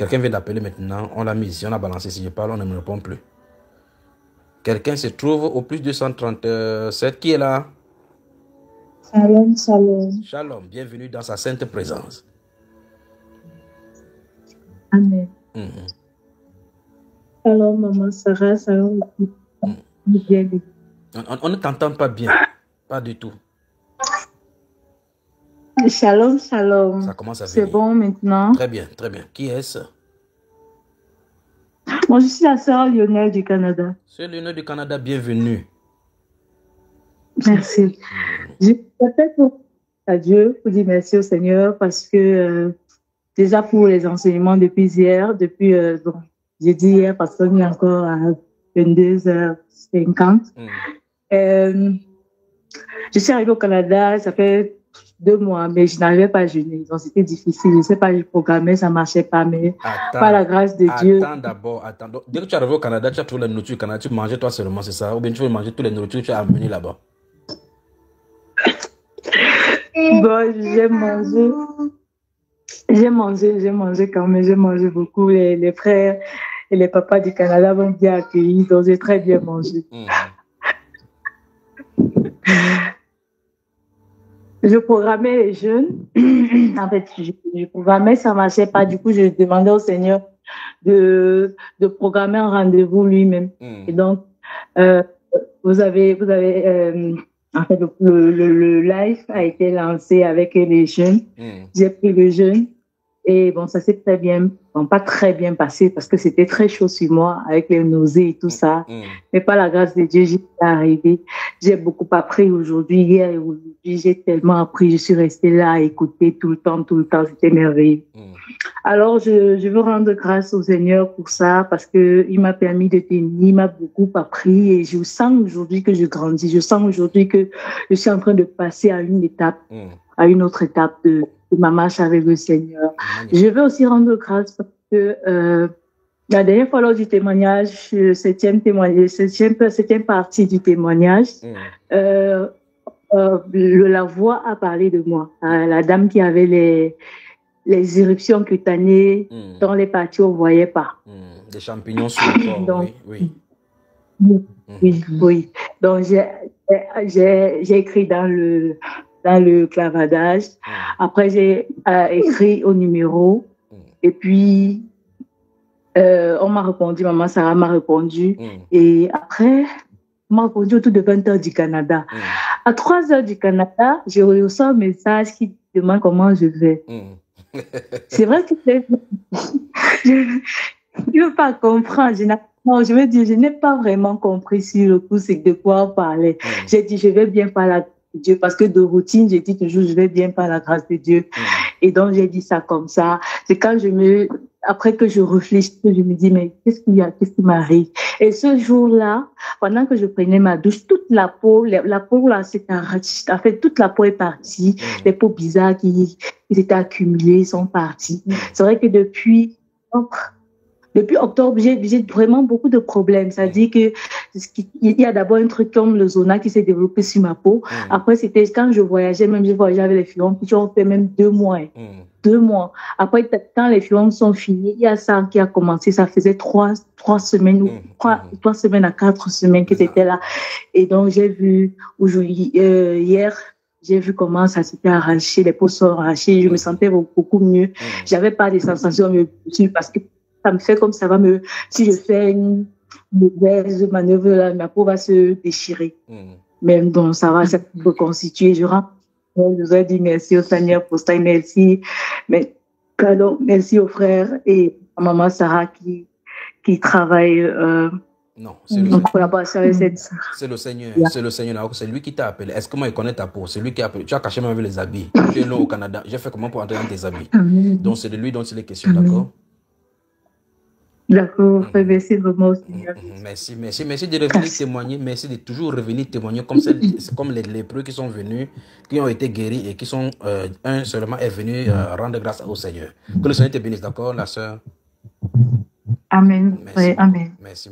Quelqu'un vient d'appeler maintenant, on l'a mis ici, on a balancé. Si je parle, on ne me répond plus. Quelqu'un se trouve au plus 237. Qui est là? Shalom, shalom. Shalom, bienvenue dans sa sainte présence. Amen. Shalom, maman Sarah, shalom. On ne t'entend pas bien, pas du tout. Shalom, shalom. Ça commence à venir. C'est bon maintenant? Très bien, très bien. Qui est-ce? Moi, je suis la sœur Lionel du Canada. C'est Lionel du Canada, bienvenue. Merci. Je t'appelle pour à Dieu, pour dire merci au Seigneur parce que déjà pour les enseignements depuis hier, bon, j'ai dit hier parce qu'on est encore à 22h50. Je suis arrivée au Canada, ça fait 2 mois, mais je n'arrivais pas à jeûner. Donc c'était difficile. Je ne sais pas, je programmais, ça ne marchait pas, mais par la grâce de Dieu. Attends d'abord, attends. Donc, dès que tu es arrivé au Canada, tu as trouvé la nourriture au Canada, tu mangeais toi seulement, c'est ça? Ou bien tu veux manger toutes les nourritures que tu as amenées là-bas? Bon, j'ai mangé quand même, j'ai mangé beaucoup. Les frères et les papas du Canada m'ont bien accueilli, donc j'ai très bien mangé. Je programmais les jeûnes. En fait, je programmais, ça ne marchait pas. Du coup, je demandais au Seigneur de programmer un rendez-vous lui-même. Et donc, vous avez en fait, le live a été lancé avec les jeunes. J'ai pris le jeûne. Et bon, ça s'est très bien, bon, pas très bien passé parce que c'était très chaud sur moi avec les nausées et tout ça. Mais par la grâce de Dieu, j'y suis arrivée. J'ai beaucoup appris aujourd'hui, hier et aujourd'hui. J'ai tellement appris. Je suis restée là à écouter tout le temps. C'était merveilleux. Alors, je veux rendre grâce au Seigneur pour ça parce que il m'a permis de tenir, il m'a beaucoup appris et je sens aujourd'hui que je grandis. Je sens aujourd'hui que je suis en train de passer à une étape, à une autre étape de ma marche avec le Seigneur. Je veux aussi rendre grâce parce que la dernière fois lors du témoignage, septième partie du témoignage, la voix a parlé de moi. La dame qui avait les éruptions cutanées dans les parties où on ne voyait pas. Des champignons sur le corps, donc, oui. Donc, j'ai écrit dans le clavardage. Après, j'ai écrit au numéro. Et puis, on m'a répondu, maman Sarah m'a répondu. Et après, on m'a répondu autour de 20h du Canada. À 3h du Canada, j'ai reçu un message qui demande comment je vais. C'est vrai que je ne veux pas comprendre. Je veux dire, je n'ai pas vraiment compris sur le coup c'est de quoi on parlait. J'ai dit, je vais bien par la grâce de Dieu, parce que de routine, j'ai dit toujours, je vais bien par la grâce de Dieu. Et donc, j'ai dit ça comme ça. C'est quand après que je réfléchis, je me dis, mais qu'est-ce qui m'arrive? Et ce jour-là, pendant que je prenais ma douche, toute la peau là, s'est arrachée. En fait, toute la peau est partie. Les peaux bizarres qui étaient accumulées sont parties. C'est vrai que depuis octobre, j'ai vraiment beaucoup de problèmes. Ça dit que il y a d'abord un truc comme le zona qui s'est développé sur ma peau. Après, c'était quand je voyageais avec les films qui ont fait même 2 mois. 2 mois. Après, quand les films sont finis, il y a ça qui a commencé. Ça faisait 3 semaines ou 3 semaines à 4 semaines que c'était là. Et donc, j'ai vu aujourd'hui, hier, j'ai vu comment ça s'était arraché, les peaux sont arrachées. Je me sentais beaucoup mieux. J'avais pas de sensation parce que ça me fait comme ça si je fais une mauvaise manœuvre là, ma peau va se déchirer. Même donc ça va se reconstituer. Je vais dire merci au Seigneur pour ça, merci aux frères et à maman Sarah qui travaille non, en collaboration avec cette sœur. C'est le Seigneur, c'est lui qui t'a appelé. Est-ce que moi il connaît ta peau? C'est lui qui a appelé. Tu as caché même avec les habits. Tu es là au Canada. J'ai fait comment pour entrer dans tes habits? Donc c'est de lui dont il est question, d'accord? D'accord, merci vraiment au Seigneur. Merci de revenir témoigner, merci de toujours revenir témoigner comme les lépreux qui sont venus, qui ont été guéris et qui sont, un seulement est venu rendre grâce au Seigneur. Que le Seigneur te bénisse, d'accord, la sœur? Amen. Merci. Oui, amen. Merci.